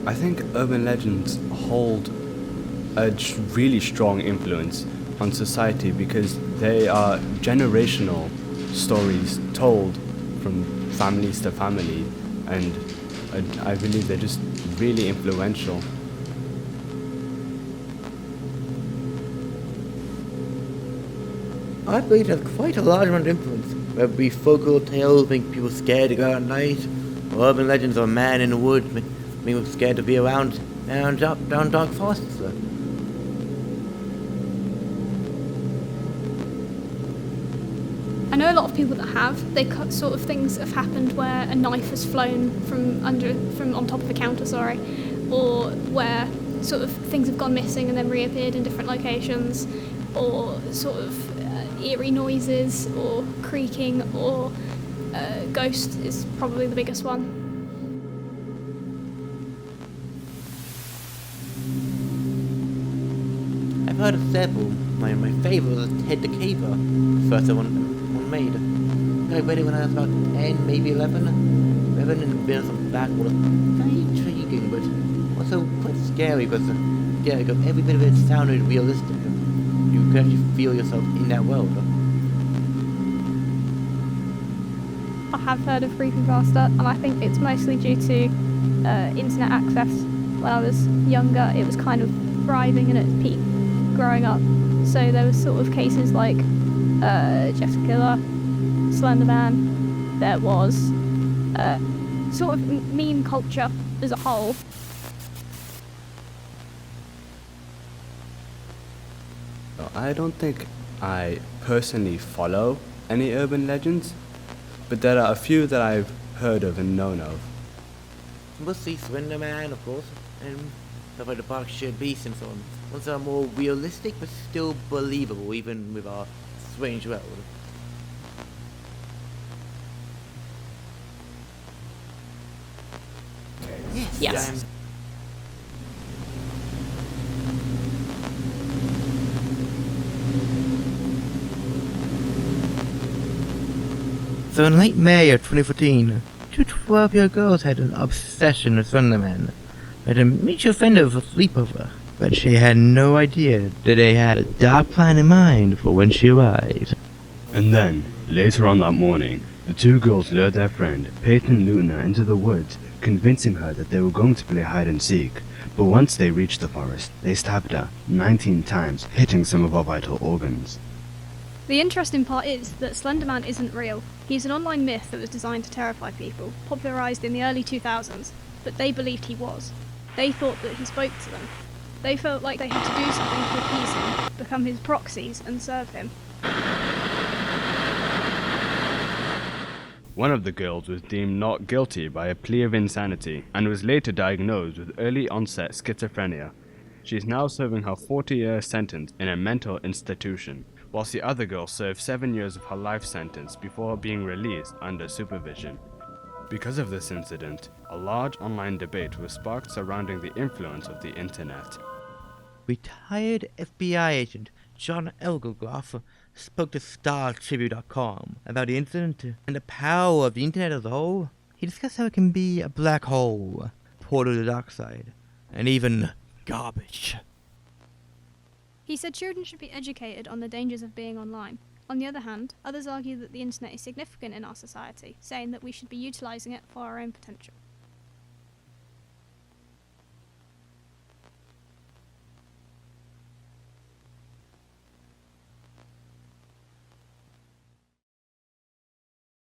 I think urban legends hold a really strong influence on society because they are generational stories told from families to family, and I believe they're just really influential. I believe there's quite a large amount of influence, whether it be folklore tales make people scared to go out at night, or urban legends of a man in the woods make people scared to be around down dark forests. I know a lot of people that have. They sort of things have happened where a knife has flown from on top of a counter, or where sort of things have gone missing and then reappeared in different locations, or sort of eerie noises or creaking, or ghost is probably the biggest one. I've heard of several. My favourite was Ted the Caver, the first one made. I read it when I was about 10, maybe 11. And been some backwater. Very intriguing, but also quite scary because every bit of it sounded realistic. You could actually feel yourself in that world. I have heard of creepypasta, and I think it's mostly due to internet access. When I was younger, it was kind of thriving in its peak growing up. So there was sort of cases like Jeff the Killer, Slender Man. There was sort of meme culture as a whole. I don't think I personally follow any urban legends, but there are a few that I've heard of and known of. Mostly Slender Man, of course, and stuff like the Berkshire Beast and so on. Ones that are more realistic but still believable, even with our strange world. Yes. So in late May of 2014, two 12-year-old girls had an obsession with Slender Man. They had a mutual friend over for sleepover, but she had no idea that they had a dark plan in mind for when she arrived. And then, later on that morning, the two girls lured their friend, Peyton Luna, into the woods, convincing her that they were going to play hide and seek. But once they reached the forest, they stabbed her 19 times, hitting some of her vital organs. The interesting part is that Slender Man isn't real. He's an online myth that was designed to terrify people, popularised in the early 2000s, but they believed he was. They thought that he spoke to them. They felt like they had to do something to appease him, become his proxies and serve him. One of the girls was deemed not guilty by a plea of insanity and was later diagnosed with early onset schizophrenia. She is now serving her 40-year sentence in a mental institution, whilst the other girl served 7 years of her life sentence before being released under supervision. Because of this incident, a large online debate was sparked surrounding the influence of the internet. Retired FBI agent John Elgogoff spoke to StarTribute.com about the incident and the power of the internet as a whole. He discussed how it can be a black hole, portal to the dark side, and even garbage. He said children should be educated on the dangers of being online. On the other hand, others argue that the internet is significant in our society, saying that we should be utilising it for our own potential.